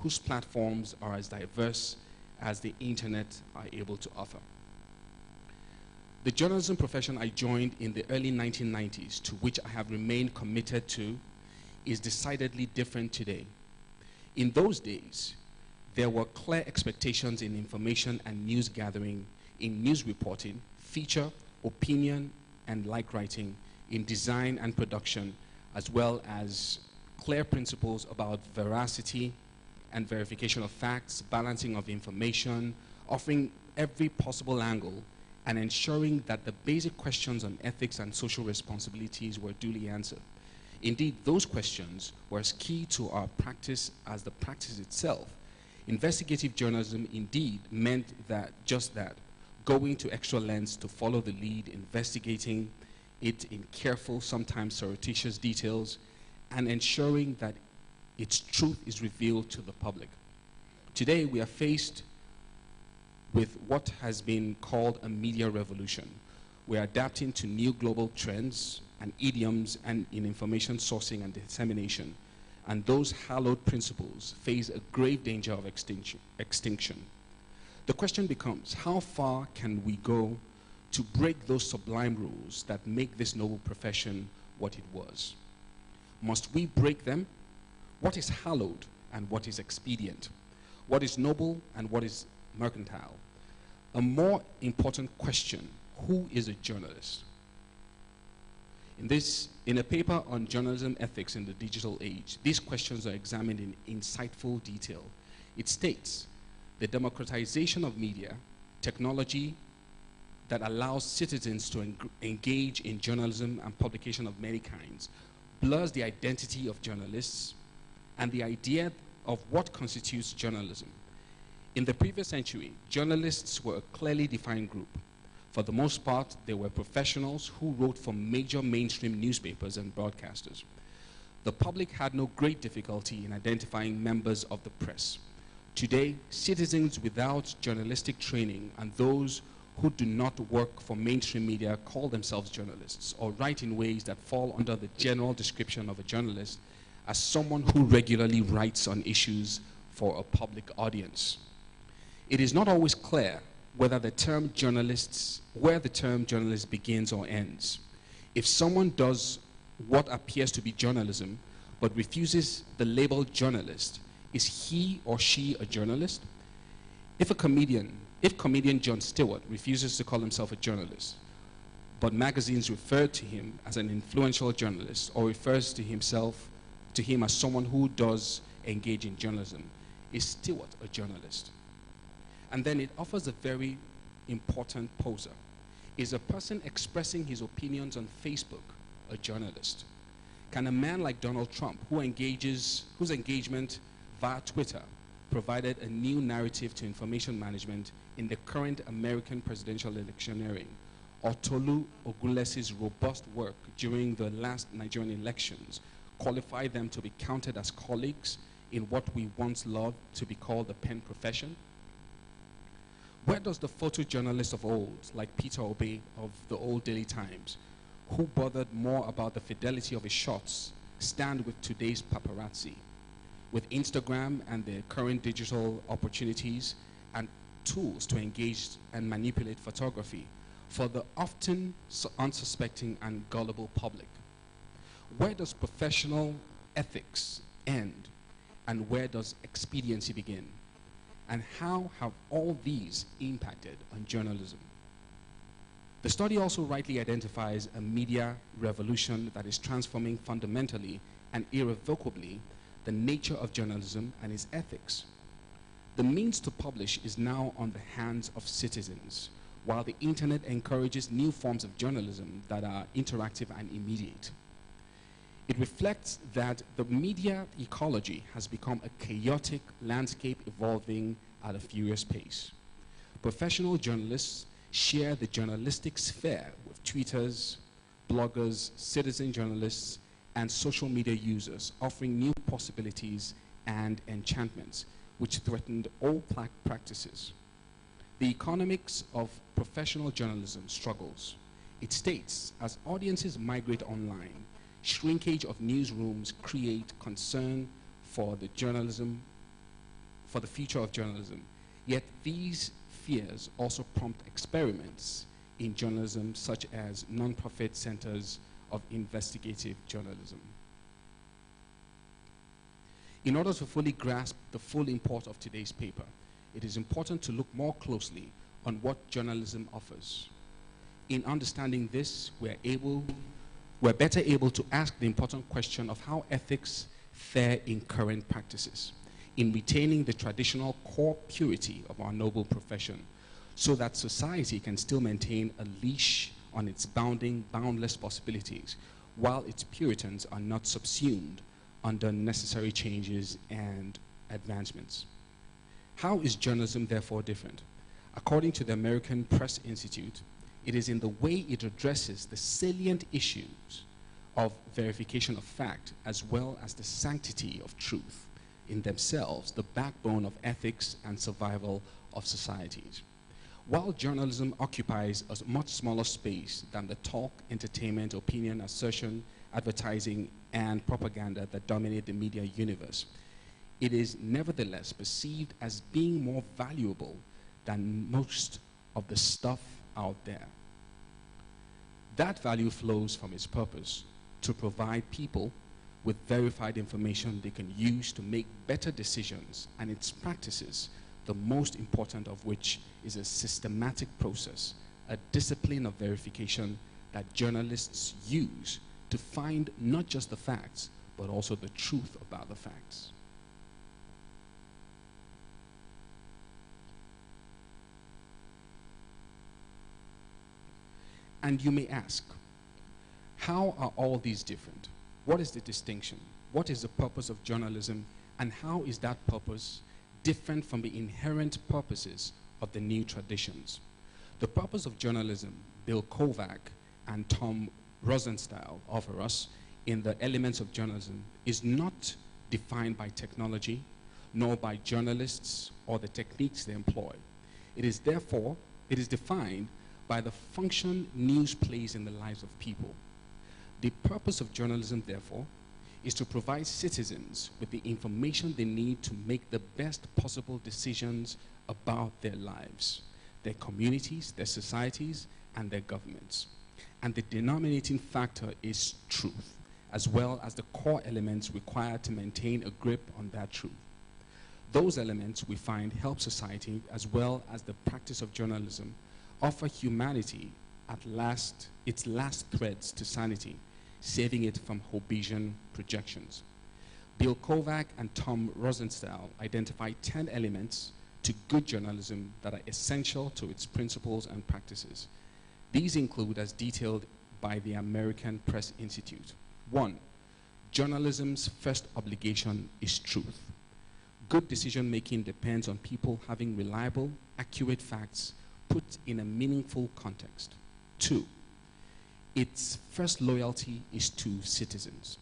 whose platforms are as diverse as the internet are able to offer. The journalism profession I joined in the early 1990s, to which I have remained committed to, is decidedly different today. In those days, there were clear expectations in information and news gathering, in news reporting, feature, opinion, and like writing, in design and production, as well as clear principles about veracity and verification of facts, balancing of information, offering every possible angle, and ensuring that the basic questions on ethics and social responsibilities were duly answered. Indeed, those questions were as key to our practice as the practice itself. Investigative journalism indeed meant that, just that, going to extra lengths to follow the lead, investigating it in careful, sometimes surreptitious details, and ensuring that its truth is revealed to the public. Today, we are faced with what has been called a media revolution. We are adapting to new global trends and idioms and in information sourcing and dissemination, and those hallowed principles face a grave danger of extinction. The question becomes, how far can we go to break those sublime rules that make this noble profession what it was? Must we break them? What is hallowed and what is expedient? What is noble and what is mercantile? A more important question, who is a journalist? In a paper on journalism ethics in the digital age, these questions are examined in insightful detail. It states, the democratization of media, technology that allows citizens to engage in journalism and publication of many kinds, blurs the identity of journalists and the idea of what constitutes journalism. In the previous century, journalists were a clearly defined group. For the most part, they were professionals who wrote for major mainstream newspapers and broadcasters. The public had no great difficulty in identifying members of the press. Today, citizens without journalistic training and those who do not work for mainstream media call themselves journalists or write in ways that fall under the general description of a journalist as someone who regularly writes on issues for a public audience. It is not always clear where the term journalist begins or ends. If someone does what appears to be journalism but refuses the label journalist, is he or she a journalist? If comedian Jon Stewart refuses to call himself a journalist, but magazines refer to him as an influential journalist or refers to him as someone who does engage in journalism, is Stewart a journalist? And then it offers a very important poser. Is a person expressing his opinions on Facebook a journalist? Can a man like Donald Trump, whose engagement via Twitter provided a new narrative to information management in the current American presidential electioneering, or Tolu Ogunlesi's robust work during the last Nigerian elections, qualify them to be counted as colleagues in what we once loved to be called the pen profession? Where does the photojournalist of old, like Peter Obey of the old Daily Times, who bothered more about the fidelity of his shots, stand with today's paparazzi? With Instagram and the current digital opportunities and tools to engage and manipulate photography for the often unsuspecting and gullible public. Where does professional ethics end and where does expediency begin? And how have all these impacted on journalism? The study also rightly identifies a media revolution that is transforming fundamentally and irrevocably the nature of journalism and its ethics. The means to publish is now on the hands of citizens, while the internet encourages new forms of journalism that are interactive and immediate. It reflects that the media ecology has become a chaotic landscape evolving at a furious pace. Professional journalists share the journalistic sphere with tweeters, bloggers, citizen journalists, and social media users, offering new possibilities and enchantments which threatened old practices. The economics of professional journalism struggles. It states, as audiences migrate online, shrinkage of newsrooms create concern for the journalism for the future of journalism. Yet these fears also prompt experiments in journalism, such as non-profit centers of investigative journalism. In order to fully grasp the full import of today's paper, it is important to look more closely on what journalism offers. In understanding this, we're better able to ask the important question of how ethics fare in current practices, in retaining the traditional core purity of our noble profession, so that society can still maintain a leash on its boundless possibilities, while its puritans are not subsumed under necessary changes and advancements. How is journalism therefore different? According to the American Press Institute, it is in the way it addresses the salient issues of verification of fact, as well as the sanctity of truth, in themselves the backbone of ethics and survival of societies. While journalism occupies a much smaller space than the talk, entertainment, opinion, assertion, advertising, and propaganda that dominate the media universe, it is nevertheless perceived as being more valuable than most of the stuff out there. That value flows from its purpose to provide people with verified information they can use to make better decisions, and its practices, the most important of which is a systematic process, a discipline of verification that journalists use to find not just the facts, but also the truth about the facts. And you may ask, how are all these different? What is the distinction? What is the purpose of journalism, and how is that purpose different from the inherent purposes of the new traditions? The purpose of journalism, Bill Kovac and Tom Rosenstyle offer us in the Elements of Journalism, is not defined by technology, nor by journalists or the techniques they employ. It is defined by the function news plays in the lives of people. The purpose of journalism, therefore, is to provide citizens with the information they need to make the best possible decisions about their lives, their communities, their societies, and their governments. And the denominating factor is truth, as well as the core elements required to maintain a grip on that truth. Those elements, we find, help society, as well as the practice of journalism, offer humanity at last its last threads to sanity, saving it from Hobbesian projections. Bill Kovac and Tom Rosenstyle identify 10 elements to good journalism that are essential to its principles and practices. These include, as detailed by the American Press Institute: 1. Journalism's first obligation is truth. Good decision-making depends on people having reliable, accurate facts put in a meaningful context. 2. Its first loyalty is to citizens.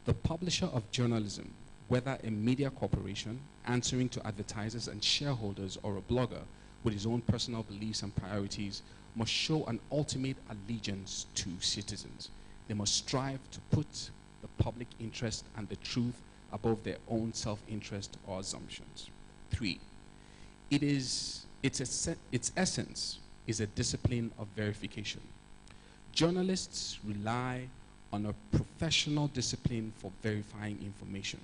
The publisher of journalism, whether a media corporation answering to advertisers and shareholders or a blogger with his own personal beliefs and priorities, must show an ultimate allegiance to citizens. They must strive to put the public interest and the truth above their own self-interest or assumptions. 3. Its essence is a discipline of verification. Journalists rely on a professional discipline for verifying information.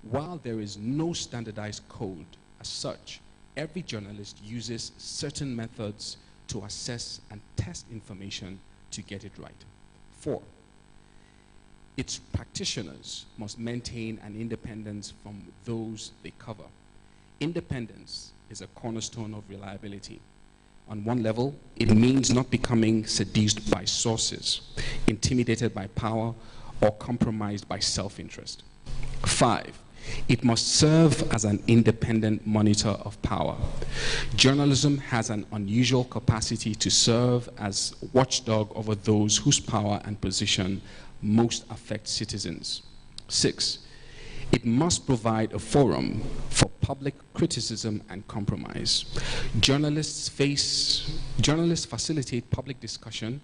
While there is no standardized code as such, every journalist uses certain methods to assess and test information to get it right. 4. Its practitioners must maintain an independence from those they cover. Independence is a cornerstone of reliability. On one level, it means not becoming seduced by sources, intimidated by power, or compromised by self-interest. 5. It must serve as an independent monitor of power. Journalism has an unusual capacity to serve as watchdog over those whose power and position most affect citizens. 6. It must provide a forum for public criticism and compromise. Journalists facilitate public discussion,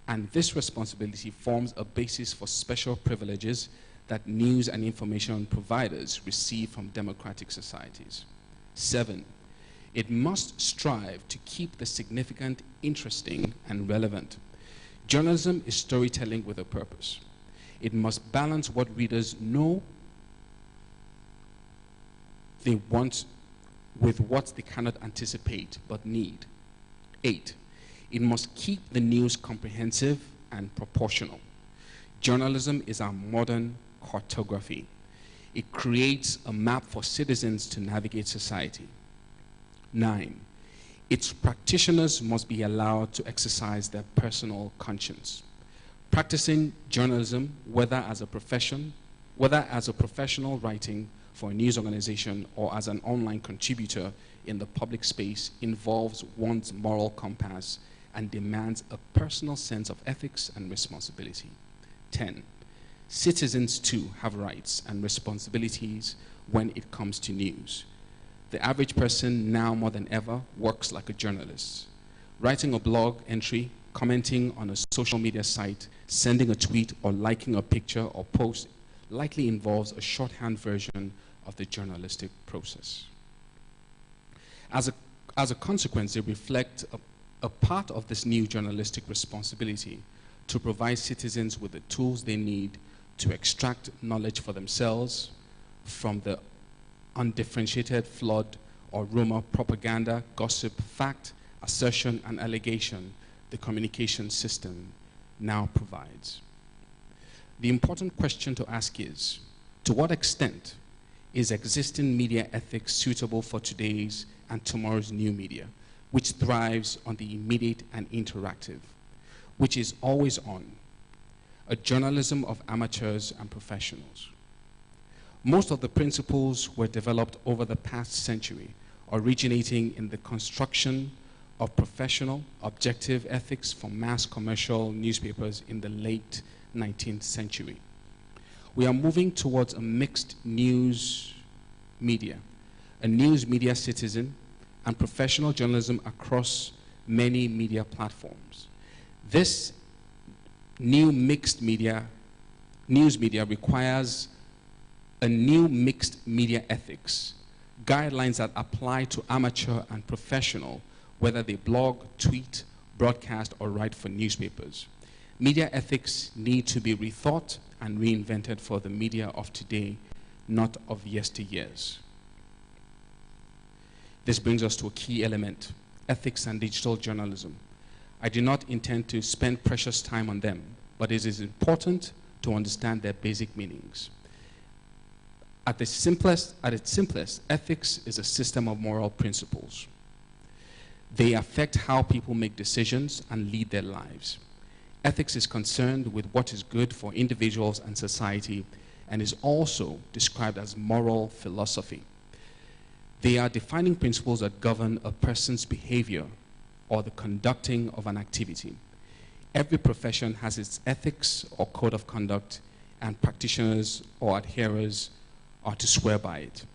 and this responsibility forms a basis for special privileges that news and information providers receive from democratic societies. 7, it must strive to keep the significant interesting and relevant. Journalism is storytelling with a purpose. It must balance what readers know they want with what they cannot anticipate but need. 8, it must keep the news comprehensive and proportional. Journalism is our modern cartography. It creates a map for citizens to navigate society. 9, its practitioners must be allowed to exercise their personal conscience. Practicing journalism, whether as a professional writing for a news organization or as an online contributor in the public space, involves one's moral compass and demands a personal sense of ethics and responsibility. 10, citizens too have rights and responsibilities when it comes to news. The average person now more than ever works like a journalist. Writing a blog entry, commenting on a social media site, sending a tweet, or liking a picture or post likely involves a shorthand version of the journalistic process. As a consequence, they reflect a part of this new journalistic responsibility to provide citizens with the tools they need to extract knowledge for themselves from the undifferentiated flood or rumor, propaganda, gossip, fact, assertion, and allegation the communication system now provides. The important question to ask is, to what extent is existing media ethics suitable for today's and tomorrow's new media, which thrives on the immediate and interactive, which is always on, a journalism of amateurs and professionals? Most of the principles were developed over the past century, originating in the construction of professional, objective ethics for mass commercial newspapers in the late 19th century. We are moving towards a mixed news media, a news media citizen, and professional journalism across many media platforms. This new mixed media, news media, requires a new mixed media ethics, guidelines that apply to amateur and professional, whether they blog, tweet, broadcast, or write for newspapers. Media ethics need to be rethought and reinvented for the media of today, not of yesteryears. This brings us to a key element, ethics and digital journalism. I do not intend to spend precious time on them, but it is important to understand their basic meanings. At its simplest, ethics is a system of moral principles. They affect how people make decisions and lead their lives. Ethics is concerned with what is good for individuals and society, and is also described as moral philosophy. They are defining principles that govern a person's behavior or the conducting of an activity. Every profession has its ethics or code of conduct, and practitioners or adherers are to swear by it.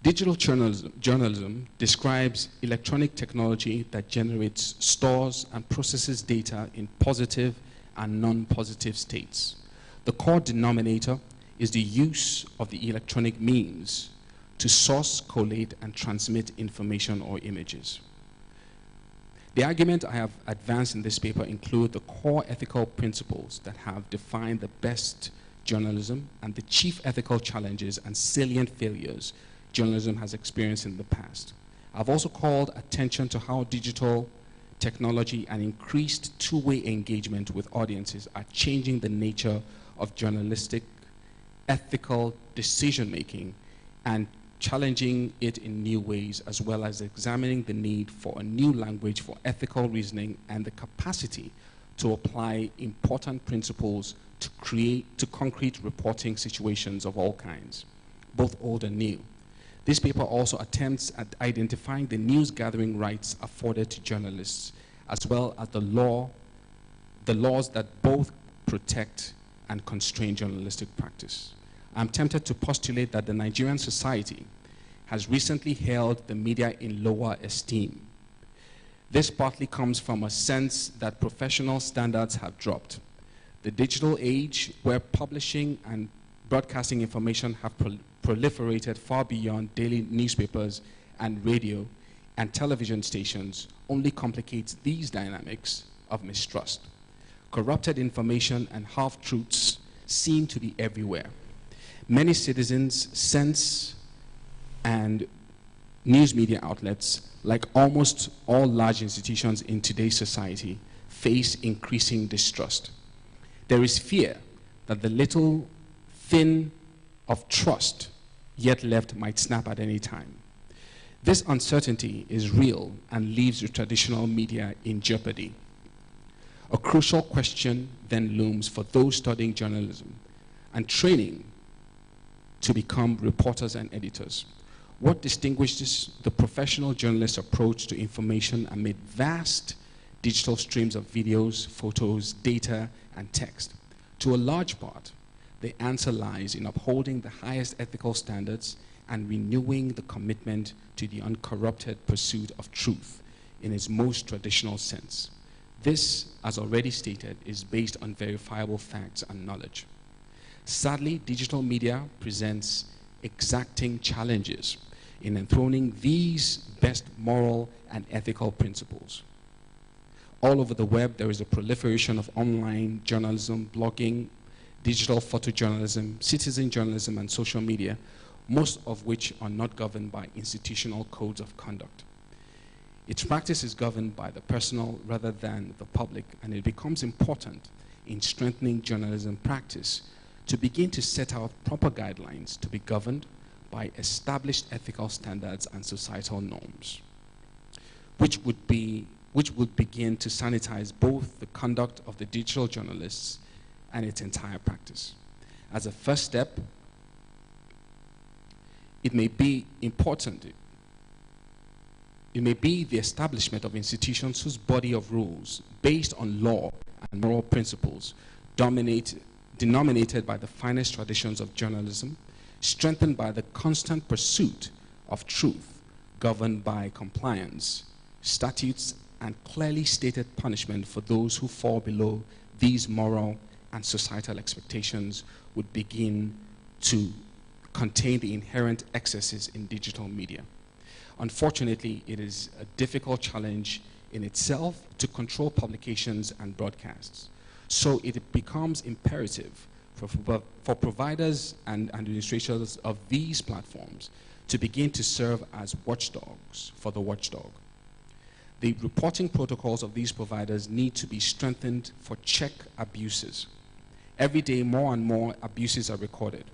Digital journalism describes electronic technology that generates, stores, and processes data in positive and non-positive states. The core denominator is the use of the electronic means to source, collate, and transmit information or images. The argument I have advanced in this paper include the core ethical principles that have defined the best journalism and the chief ethical challenges and salient failures journalism has experienced in the past. I've also called attention to how digital technology and increased two-way engagement with audiences are changing the nature of journalistic ethical decision-making and challenging it in new ways, as well as examining the need for a new language for ethical reasoning and the capacity to apply important principles to concrete reporting situations of all kinds, both old and new. This paper also attempts at identifying the news gathering rights afforded to journalists, as well as the laws that both protect and constrain journalistic practice. I'm tempted to postulate that the Nigerian society has recently held the media in lower esteem. This partly comes from a sense that professional standards have dropped. The digital age, where publishing and broadcasting information have proliferated far beyond daily newspapers and radio and television stations, only complicates these dynamics of mistrust. Corrupted information and half-truths seem to be everywhere. Many citizens sense, and news media outlets, like almost all large institutions in today's society, face increasing distrust. There is fear that the little fin of trust yet left might snap at any time. This uncertainty is real and leaves the traditional media in jeopardy. A crucial question then looms for those studying journalism and training to become reporters and editors. What distinguishes the professional journalist's approach to information amid vast digital streams of videos, photos, data, and text? To a large part, the answer lies in upholding the highest ethical standards and renewing the commitment to the uncorrupted pursuit of truth in its most traditional sense. This, as already stated, is based on verifiable facts and knowledge. Sadly, digital media presents exacting challenges in enthroning these best moral and ethical principles. All over the web, there is a proliferation of online journalism, blogging, digital photojournalism, citizen journalism, and social media, most of which are not governed by institutional codes of conduct. Its practice is governed by the personal rather than the public, and it becomes important in strengthening journalism practice to begin to set out proper guidelines to be governed by established ethical standards and societal norms, which would begin to sanitize both the conduct of the digital journalists and its entire practice. As a first step, it may be the establishment of institutions whose body of rules, based on law and moral principles, denominated by the finest traditions of journalism, strengthened by the constant pursuit of truth, governed by compliance, statutes, and clearly stated punishment for those who fall below these moral and societal expectations, would begin to contain the inherent excesses in digital media. Unfortunately, it is a difficult challenge in itself to control publications and broadcasts. So it becomes imperative for providers and administrators of these platforms to begin to serve as watchdogs for the watchdog. The reporting protocols of these providers need to be strengthened for check abuses. Every day, more and more abuses are recorded.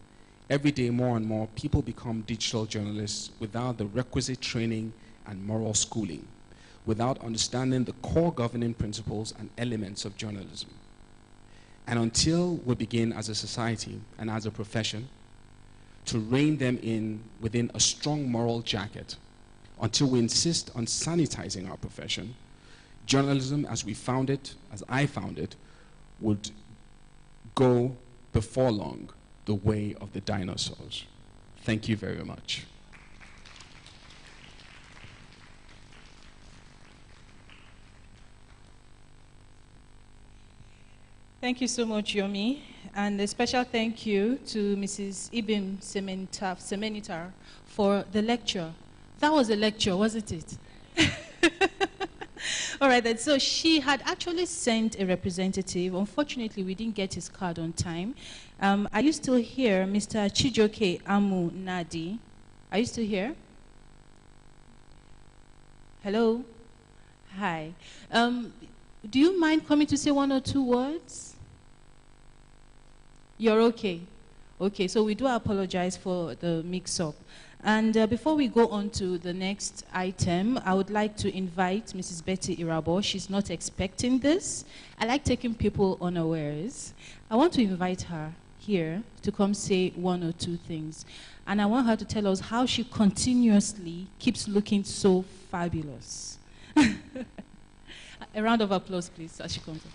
Every day, more and more people become digital journalists without the requisite training and moral schooling, without understanding the core governing principles and elements of journalism. And until we begin as a society and as a profession to rein them in within a strong moral jacket, until we insist on sanitizing our profession, journalism as we found it, as I found it, would go before long the way of the dinosaurs. Thank you very much. Thank you so much, Yomi. And a special thank you to Mrs. Ibim Semenitar for the lecture. That was a lecture, wasn't it? All right, then. So she had actually sent a representative. Unfortunately, we didn't get his card on time. Are you still here, Mr. Chijoke Amu Nadi? Are you still here? Hello? Hi. Do you mind coming to say one or two words? You're okay. Okay, so we do apologize for the mix-up. And before we go on to the next item, I would like to invite Mrs. Betty Irabo. She's not expecting this. I like taking people unawares. I want to invite her here to come say one or two things. And I want her to tell us how she continuously keeps looking so fabulous. A round of applause, please, as she comes up.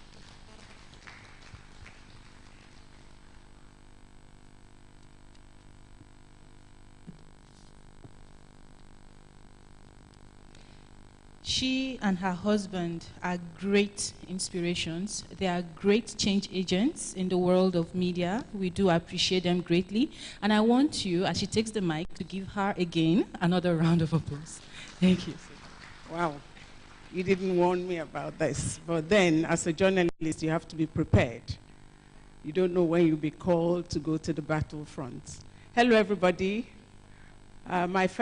She and her husband are great inspirations. They are great change agents in the world of media. We do appreciate them greatly. And I want you, as she takes the mic, to give her again another round of applause. Thank you. Wow. You didn't warn me about this. But then, as a journalist, you have to be prepared. You don't know when you'll be called to go to the battlefront. Hello, everybody. My